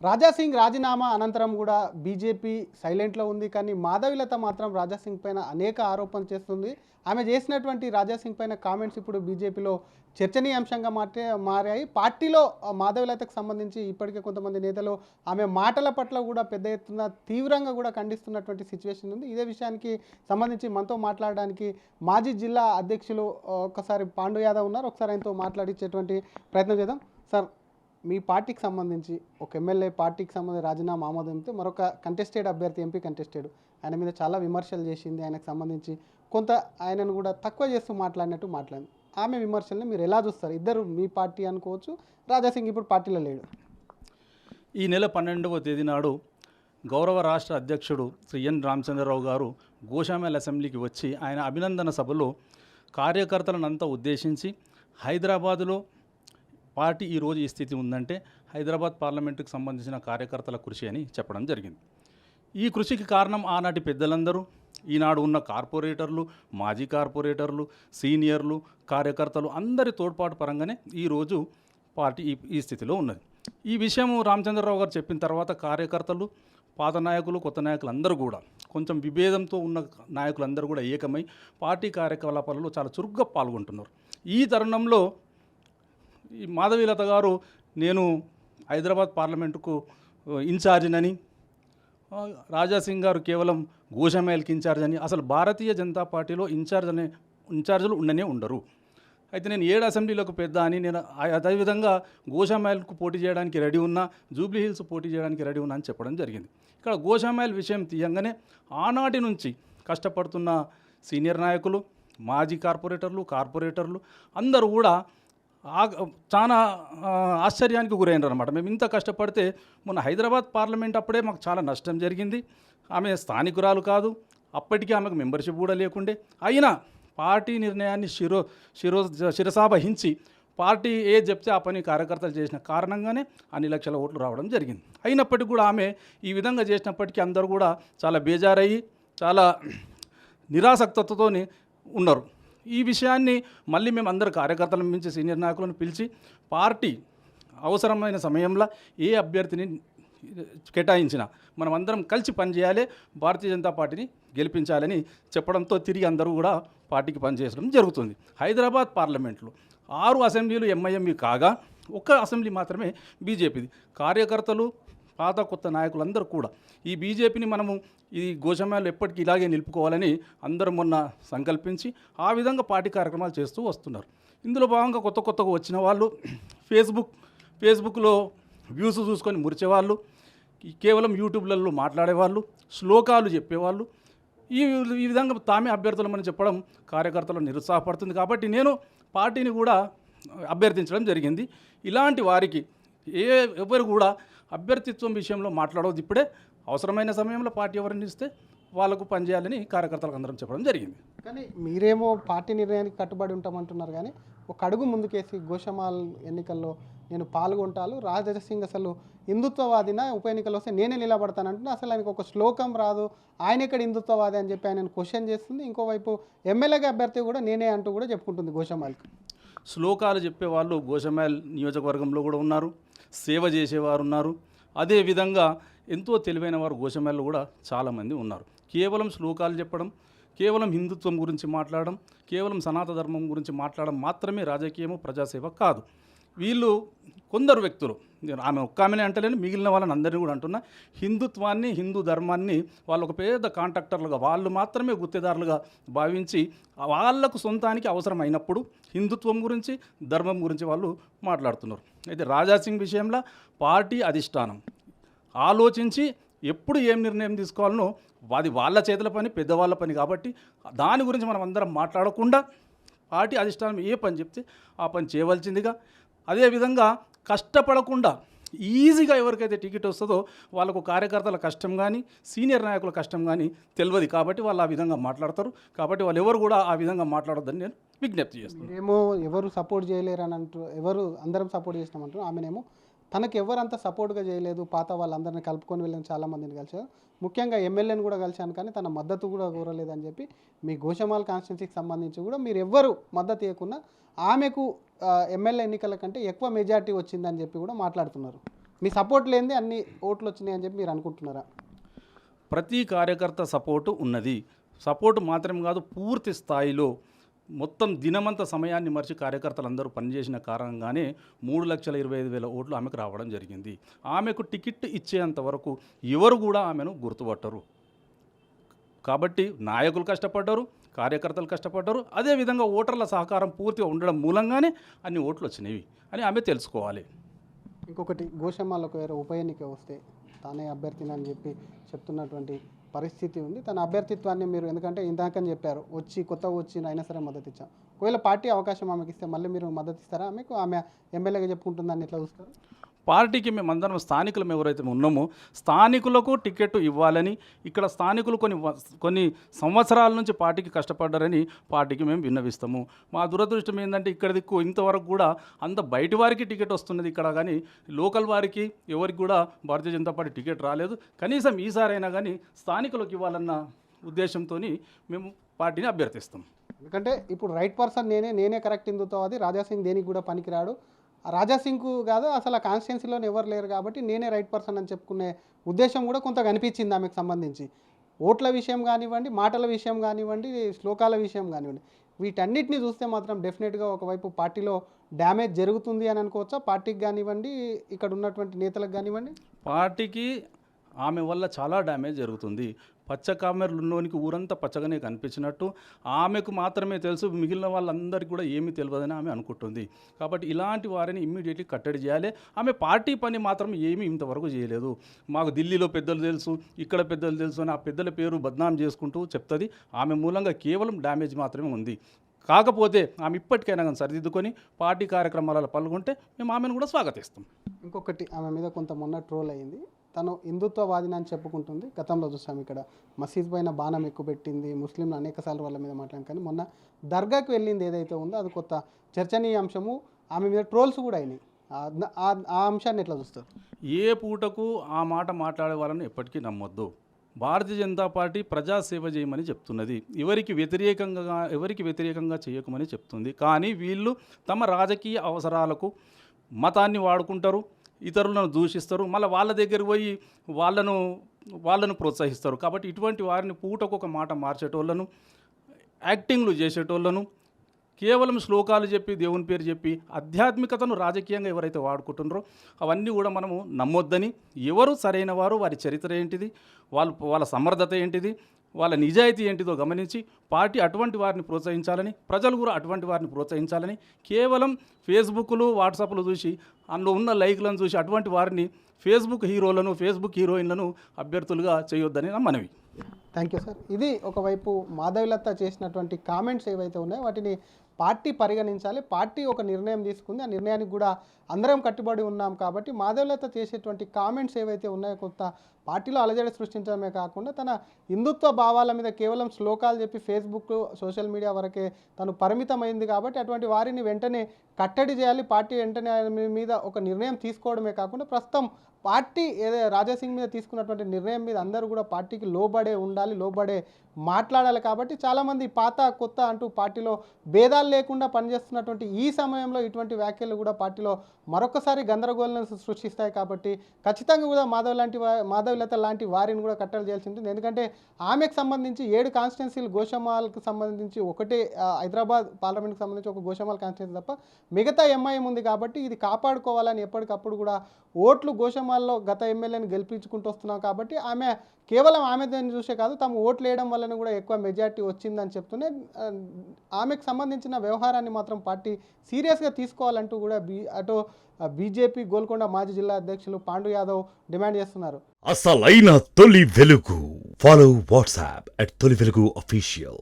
రాజాసింగ్ రాజీనామా అనంతరం కూడా బీజేపీ సైలెంట్లో ఉంది. కానీ మాధవిలత మాత్రం రాజాసింగ్ పైన అనేక ఆరోపణలు చేస్తుంది. ఆమె చేసినటువంటి రాజాసింగ్ పైన కామెంట్స్ ఇప్పుడు బీజేపీలో చర్చనీయాంశంగా మారాయి. పార్టీలో మాధవిలతకు సంబంధించి ఇప్పటికే కొంతమంది నేతలు ఆమె మాటల పట్ల కూడా పెద్ద ఎత్తున తీవ్రంగా కూడా ఖండిస్తున్నటువంటి సిచ్యువేషన్ ఉంది. ఇదే విషయానికి సంబంధించి మనతో మాట్లాడడానికి మాజీ జిల్లా అధ్యక్షులు ఒకసారి పాండు యాదవ్ ఉన్నారు. ఒకసారి ఆయనతో మాట్లాడించేటువంటి ప్రయత్నం చేద్దాం. సార్, మీ పార్టీకి సంబంధించి ఒక ఎమ్మెల్యే పార్టీకి సంబంధించి రాజీనామా ఆమోదంతో మరొక కంటెస్టెడ్ అభ్యర్థి ఎంపీ కంటెస్టెడ్ ఆయన మీద చాలా విమర్శలు చేసింది. ఆయనకు సంబంధించి కొంత ఆయనను కూడా తక్కువ చేస్తూ మాట్లాడింది. ఆమె విమర్శల్ని మీరు ఎలా చూస్తారు? ఇద్దరు మీ పార్టీ అనుకోవచ్చు, రాజాసింగ్ ఇప్పుడు పార్టీలో లేడు. ఈ నెల 12వ తేదీ నాడు గౌరవ రాష్ట్ర అధ్యక్షుడు శ్రీ ఎన్ రామచంద్రరావు గారు గోషామేల్ అసెంబ్లీకి వచ్చి ఆయన అభినందన సభలో కార్యకర్తలనంతా ఉద్దేశించి హైదరాబాదులో పార్టీ ఈరోజు ఈ స్థితి ఉందంటే హైదరాబాద్ పార్లమెంటుకు సంబంధించిన కార్యకర్తల కృషి అని చెప్పడం జరిగింది. ఈ కృషికి కారణం ఆనాటి పెద్దలందరూ, ఈనాడు ఉన్న కార్పొరేటర్లు, మాజీ కార్పొరేటర్లు, సీనియర్లు, కార్యకర్తలు అందరి తోడ్పాటు పరంగానే ఈరోజు పార్టీ ఈ స్థితిలో ఉన్నది. ఈ విషయం రామచంద్రరావు గారు చెప్పిన తర్వాత కార్యకర్తలు, పాత నాయకులు, కొత్త నాయకులు అందరూ కూడా కొంచెం విభేదంతో ఉన్న నాయకులందరూ కూడా ఏకమై పార్టీ కార్యకలాపాలలో చాలా చురుగ్గా పాల్గొంటున్నారు. ఈ తరుణంలో ఈ మాధవీలత గారు నేను హైదరాబాద్ పార్లమెంటుకు ఇన్ఛార్జినని, రాజాసింగ్ గారు కేవలం గోషామేల్కి ఇన్ఛార్జ్ అని, అసలు భారతీయ జనతా పార్టీలో ఇన్ఛార్జీలు ఉండనే ఉండరు. అయితే నేను 7 అసెంబ్లీలకు పెద్ద అని, నేను అదేవిధంగా గోషామేల్కు పోటీ చేయడానికి రెడీ ఉన్నా, జూబ్లీ హిల్స్ పోటీ చేయడానికి రెడీ ఉన్నా అని చెప్పడం జరిగింది. ఇక్కడ గోషామేల్ విషయం తీయంగానే ఆనాటి నుంచి కష్టపడుతున్న సీనియర్ నాయకులు, మాజీ కార్పొరేటర్లు అందరూ కూడా చాలా ఆశ్చర్యానికి గురైనారు అనమాట. మేము ఇంత కష్టపడితే మొన్న హైదరాబాద్ పార్లమెంట్ అప్పుడే మాకు చాలా నష్టం జరిగింది. ఆమె స్థానికురాలు కాదు, అప్పటికీ ఆమెకు మెంబర్షిప్ కూడా లేకుండే. అయినా పార్టీ నిర్ణయాన్ని శిరసావహించి పార్టీ ఏది చెప్తే ఆ పని కార్యకర్తలు చేసిన కారణంగానే అన్ని లక్షల ఓట్లు రావడం జరిగింది. అయినప్పటికీ కూడా ఆమె ఈ విధంగా చేసినప్పటికీ అందరూ కూడా చాలా బేజారయ్యి చాలా నిరాసక్తతతో ఉన్నారు. ఈ విషయాన్ని మళ్ళీ మేము అందరు కార్యకర్తల నుంచి సీనియర్ నాయకులను పిలిచి పార్టీ అవసరమైన సమయంలో ఏ అభ్యర్థిని కేటాయించినా మనం అందరం కలిసి పనిచేయాలి, భారతీయ జనతా పార్టీని గెలిపించాలని చెప్పడంతో తిరిగి అందరూ కూడా పార్టీకి పనిచేయడం జరుగుతుంది. హైదరాబాద్ పార్లమెంట్లో 6 అసెంబ్లీలు ఎంఐఎంవి కాగా 1 అసెంబ్లీ మాత్రమే బీజేపీది. కార్యకర్తలు, పాత కొత్త నాయకులందరూ కూడా ఈ బీజేపీని మనము ఈ గోషామేల్ ఎప్పటికీ ఇలాగే నిలుపుకోవాలని అందరూ మొన్న సంకల్పించి ఆ విధంగా పార్టీ కార్యక్రమాలు చేస్తూ వస్తున్నారు. ఇందులో భాగంగా కొత్తగా వచ్చిన వాళ్ళు ఫేస్బుక్లో వ్యూస్ చూసుకొని మురిచేవాళ్ళు, కేవలం యూట్యూబ్లలో మాట్లాడేవాళ్ళు, శ్లోకాలు చెప్పేవాళ్ళు, ఈ విధంగా తామే అభ్యర్థులమని చెప్పడం కార్యకర్తలను నిరుత్సాహపడుతుంది. కాబట్టి నేను పార్టీని కూడా అభ్యర్థించడం జరిగింది. ఇలాంటి వారికి ఎవరు కూడా అభ్యర్థిత్వం విషయంలో మాట్లాడవద్దు. ఇప్పుడే అవసరమైన సమయంలో పార్టీ ఎవరిని ఇస్తే వాళ్ళకు పనిచేయాలని కార్యకర్తలకు అందరం చెప్పడం జరిగింది. కానీ మీరేమో పార్టీ నిర్ణయానికి కట్టుబడి ఉంటామంటున్నారు. కానీ ఒక అడుగు ముందుకేసి గోషామేల్ ఎన్నికల్లో నేను పాల్గొంటాను, రాజాసింగ్ అసలు హిందుత్వవాదిన, ఉప ఎన్నికలు వస్తే నేనే నిలబడతానంటున్నా, అసలు ఆయనకు ఒక శ్లోకం రాదు, ఆయన ఎక్కడ హిందుత్వవాది అని చెప్పి ఆయన క్వశ్చన్ చేస్తుంది. ఇంకోవైపు ఎమ్మెల్యేగా అభ్యర్థి కూడా నేనే అంటూ కూడా చెప్పుకుంటుంది గోషామేల్కి. శ్లోకాలు చెప్పేవాళ్ళు గోషామేల్ నియోజకవర్గంలో కూడా ఉన్నారు, సేవ చేసేవారు ఉన్నారు. అదేవిధంగా ఎంతో తెలివైన వారు గోషామేల్లో కూడా చాలామంది ఉన్నారు. కేవలం శ్లోకాలు చెప్పడం, కేవలం హిందుత్వం గురించి మాట్లాడడం, కేవలం సనాతన ధర్మం గురించి మాట్లాడడం మాత్రమే రాజకీయము, ప్రజాసేవ కాదు. వీళ్ళు కొందరు వ్యక్తులు, ఆమె ఒక్కామెనే అంటలేను, మిగిలిన వాళ్ళని అందరినీ కూడా అంటున్నా, హిందుత్వాన్ని, హిందూ ధర్మాన్ని వాళ్ళు ఒక పెద్ద కాంట్రాక్టర్లుగా, వాళ్ళు మాత్రమే గుత్తేదారులుగా భావించి వాళ్లకు సొంతానికి అవసరమైనప్పుడు హిందుత్వం గురించి, ధర్మం గురించి వాళ్ళు మాట్లాడుతున్నారు. అయితే రాజాసింగ్ విషయంలో పార్టీ అధిష్టానం ఆలోచించి ఎప్పుడు ఏం నిర్ణయం తీసుకోవాలనో అది వాళ్ళ చేతుల పని, పెద్దవాళ్ళ పని. కాబట్టి దాని గురించి మనం అందరం మాట్లాడకుండా పార్టీ అధిష్టానం ఏ పని చెప్తే ఆ పని చేయవలసిందిగా, అదేవిధంగా కష్టపడకుండా ఈజీగా ఎవరికైతే టికెట్ వస్తుందో వాళ్ళకు కార్యకర్తల కష్టం కానీ, సీనియర్ నాయకుల కష్టం కానీ తెలియదు. కాబట్టి వాళ్ళు ఆ విధంగా మాట్లాడతారు. కాబట్టి వాళ్ళు ఎవరు కూడా ఆ విధంగా మాట్లాడొద్దని నేను విజ్ఞప్తి చేస్తున్నాను. ఏమో ఎవరు సపోర్ట్ చేయలేరని అంటూ, ఎవరు అందరం సపోర్ట్ చేసినామంటారు. ఆమెనేమో తనకు ఎవరంతా సపోర్ట్గా చేయలేదు, పాత వాళ్ళందరినీ కలుపుకొని వెళ్ళిన చాలామందిని కలిసారు, ముఖ్యంగా ఎమ్మెల్యేని కూడా కలిశాను, కానీ తన మద్దతు కూడా కోరలేదని చెప్పి మీ గోషామేల్ కాన్స్టిట్యున్సీకి సంబంధించి కూడా మీరు ఎవ్వరు మద్దతు ఇవ్వకుండా ఆమెకు ఎమ్మెల్యే ఎన్నికల కంటే ఎక్కువ మెజార్టీ వచ్చిందని చెప్పి కూడా మాట్లాడుతున్నారు. మీ సపోర్ట్ లేనిదే అన్ని ఓట్లు వచ్చినాయి అని చెప్పి మీరు అనుకుంటున్నారా? ప్రతి కార్యకర్త సపోర్టు ఉన్నది. సపోర్టు మాత్రం కాదు, పూర్తి స్థాయిలో మొత్తం దినమంత సమయాన్ని మర్చి కార్యకర్తలందరూ పనిచేసిన కారణంగానే 3,25,000 ఓట్లు ఆమెకు రావడం జరిగింది. ఆమెకు టికెట్ ఇచ్చేంత వరకు ఎవరు కూడా ఆమెను గుర్తుపట్టరు. కాబట్టి నాయకులు కష్టపడ్డారు, కార్యకర్తలు కష్టపడ్డారు, అదేవిధంగా ఓటర్ల సహకారం పూర్తిగా ఉండడం మూలంగానే అన్ని ఓట్లు వచ్చినవి అని ఆమె తెలుసుకోవాలి. ఇంకొకటి, గోషమ్మాలకు వేరే ఉప ఎన్నిక వస్తే తానే అభ్యర్థిని అని చెప్పి చెప్తున్నటువంటి పరిస్థితి ఉంది. తన అభ్యర్థిత్వాన్ని మీరు, ఎందుకంటే ఇందాకని చెప్పారు, కొత్తగా వచ్చి అయినా సరే మద్దతు ఇచ్చాం, ఒకవేళ పార్టీ అవకాశం ఆమెకి ఇస్తే మళ్ళీ మీరు మద్దతు ఇస్తారా ఆమెకు? ఆమె ఎమ్మెల్యేగా చెప్పుకుంటుందని ఎట్లా చూస్తారు? పార్టీకి మేమందరం స్థానికులం ఎవరైతే ఉన్నామో స్థానికులకు టికెట్ ఇవ్వాలని, ఇక్కడ స్థానికులు కొన్ని సంవత్సరాల నుంచి పార్టీకి కష్టపడ్డారని పార్టీకి మేము విన్నవిస్తాము. మా దురదృష్టం ఏంటంటే ఇక్కడ దిక్కు ఇంతవరకు కూడా అంత బయటి వారికి టికెట్ వస్తున్నది ఇక్కడ, కానీ లోకల్ వారికి ఎవరికి కూడా భారతీయ జనతా పార్టీ టికెట్ రాలేదు. కనీసం ఈసారైనా కానీ స్థానికులకు ఇవ్వాలన్న ఉద్దేశంతో మేము పార్టీని అభ్యర్థిస్తాం. ఎందుకంటే ఇప్పుడు రైట్ పర్సన్ నేనే కరెక్ట్ హిందుత్వవాది, రాజాసింగ్ దేనికి కూడా పనికిరాడు, రాజాసింగ్కు కాదు అసలు ఆ కాన్స్టిట్యున్సీలో ఎవరు లేరు కాబట్టి నేనే రైట్ పర్సన్ అని చెప్పుకునే ఉద్దేశం కూడా కొంత కనిపించింది ఆమెకు సంబంధించి. ఓట్ల విషయం కానివ్వండి, మాటల విషయం కానివ్వండి, శ్లోకాల విషయం కానివ్వండి, వీటన్నిటిని చూస్తే మాత్రం డెఫినెట్గా ఒకవైపు పార్టీలో డ్యామేజ్ జరుగుతుంది అని అనుకోవచ్చా? పార్టీకి కానివ్వండి, ఇక్కడ ఉన్నటువంటి నేతలకు కానివ్వండి. పార్టీకి ఆమె వల్ల చాలా డ్యామేజ్ జరుగుతుంది. పచ్చ కామెర్లు ఉన్నోనికి ఊరంతా పచ్చగానే కనిపించినట్టు ఆమెకు మాత్రమే తెలుసు, మిగిలిన వాళ్ళందరికీ కూడా ఏమీ తెలియదని ఆమె అనుకుంటుంది. కాబట్టి ఇలాంటి వారిని ఇమ్మీడియట్లీ కట్టడి చేయాలి. ఆమె పార్టీ పని మాత్రం ఏమీ ఇంతవరకు చేయలేదు. మాకు ఢిల్లీలో పెద్దలు తెలుసు, ఇక్కడ పెద్దలు తెలుసు అని ఆ పెద్దల పేరు బద్నాం చేసుకుంటూ చెప్తుంది. ఆమె మూలంగా కేవలం డ్యామేజ్ మాత్రమే ఉంది. కాకపోతే ఆమె ఇప్పటికైనా కానీ సరిదిద్దుకొని పార్టీ కార్యక్రమాలలో పాల్గొంటే మేము ఆమెను కూడా స్వాగతిస్తాం. ఇంకొకటి, ఆమె మీద కొంత మొన్న ట్రోల్ అయింది, తను హిందుత్వవాదిని అని చెప్పుకుంటుంది. గతంలో చూసాం ఇక్కడ మసీద్ పైన బాణం ఎక్కువ పెట్టింది, ముస్లింలు అనేకసార్లు వాళ్ళ మీద మాట్లాడాం, కానీ మొన్న దర్గాకి వెళ్ళింది ఏదైతే ఉందో అది కొత్త చర్చనీయాంశము. ఆమె మీద ట్రోల్స్ కూడా అయినాయి. ఆ అంశాన్ని ఎట్లా చూస్తారు? ఏ పూటకు ఆ మాట మాట్లాడే వాళ్ళని ఎప్పటికీ నమ్మొద్దు. భారతీయ జనతా పార్టీ ప్రజాసేవ చేయమని చెప్తున్నది, ఎవరికి వ్యతిరేకంగా చేయకమని చెప్తుంది. కానీ వీళ్ళు తమ రాజకీయ అవసరాలకు మతాన్ని వాడుకుంటారు, ఇతరులను దూషిస్తారు, మళ్ళీ వాళ్ళ దగ్గర పోయి వాళ్ళను ప్రోత్సహిస్తారు. కాబట్టి ఇటువంటి వారిని పూటకు ఒక మాట మార్చేటోళ్ళను, యాక్టింగ్లు చేసేటోళ్ళను, కేవలం శ్లోకాలు చెప్పి దేవుని పేరు చెప్పి ఆధ్యాత్మికతను రాజకీయంగా ఎవరైతే వాడుకుంటున్నారో అవన్నీ కూడా మనము నమ్మొద్దని, ఎవరు సరైన వారు, వారి చరిత్ర ఏంటిది, వాళ్ళ సమర్థత ఏంటిది, వాళ్ళ నిజాయితీ ఏంటిదో గమనించి పార్టీ అటువంటి వారిని ప్రోత్సహించాలని, ప్రజలు కూడా అటువంటి వారిని ప్రోత్సహించాలని, కేవలం ఫేస్బుక్లు వాట్సాప్లు చూసి అందులో ఉన్న లైక్లను చూసి అటువంటి వారిని ఫేస్బుక్ హీరోలను, ఫేస్బుక్ హీరోయిన్లను అభ్యర్థులుగా చేయొద్దని నా మనవి. Thank you sir. ఇది ఒకవైపు మాధవిలత చేసినటువంటి కామెంట్స్ ఏవైతే ఉన్నాయో వాటిని పార్టీ పరిగణించాలి. పార్టీ ఒక నిర్ణయం తీసుకుంది, ఆ నిర్ణయానికి కూడా అందరం కట్టుబడి ఉన్నాం. కాబట్టి మాధవిలత చేసేటువంటి కామెంట్స్ ఏవైతే ఉన్నాయో కొత్త పార్టీలో అలజడి సృష్టించడమే కాకుండా తన హిందుత్వ భావాల మీద కేవలం శ్లోకాలు చెప్పి ఫేస్బుక్ సోషల్ మీడియా వరకే తను పరిమితమైంది. కాబట్టి అటువంటి వారిని వెంటనే కట్టడి చేయాలి. పార్టీ వెంటనే ఆయన మీద ఒక నిర్ణయం తీసుకోవడమే కాకుండా ప్రస్తుతం పార్టీ రాజాసింగ్ మీద తీసుకున్నటువంటి నిర్ణయం మీద అందరూ కూడా పార్టీకి లోబడే ఉండాలి, లోబడే మాట్లాడాలి. కాబట్టి చాలామంది పాత కొత్త అంటూ పార్టీలో భేదాలు లేకుండా పనిచేస్తున్నటువంటి ఈ సమయంలో ఇటువంటి వ్యాఖ్యలు కూడా పార్టీలో మరొకసారి గందరగోళాలను సృష్టిస్తాయి. కాబట్టి ఖచ్చితంగా కూడా మాధవిలత లాంటి వారిని కూడా కట్టడి చేయాల్సి ఉంటుంది. ఎందుకంటే ఆమెకు సంబంధించి 7 కాన్స్టిట్యున్సీలు గోషమాల్కి సంబంధించి ఒకటే, హైదరాబాద్ పార్లమెంట్కి సంబంధించి ఒక గోషమాల్ కాన్స్టిట్యున్సీ తప్ప మిగతా ఎంఐఎం ఉంది. కాబట్టి ఇది కాపాడుకోవాలని ఎప్పటికప్పుడు కూడా ఓట్లు గోషమాల్లో గత ఎమ్మెల్యేని గెలిపించుకుంటూ వస్తున్నాం. కాబట్టి ఆమె కేవలం ఆమె దాన్ని చూసే కాదు, తమ ఓట్లు వేయడం వల్ల కూడా ఎక్కువ మెజార్టీ వచ్చిందని చెప్తూనే ఆమెకు సంబంధించిన వ్యవహారాన్ని మాత్రం పార్టీ సీరియస్గా తీసుకోవాలంటూ కూడా అటు బీజేపీ గోల్కొండ మాజీ జిల్లా అధ్యక్షులు పాండు యాదవ్ డిమాండ్ చేస్తున్నారు. అసలైన తొలి వెలుగు. ఫాలో వాట్సాప్ @తొలి వెలుగు అఫీషియల్.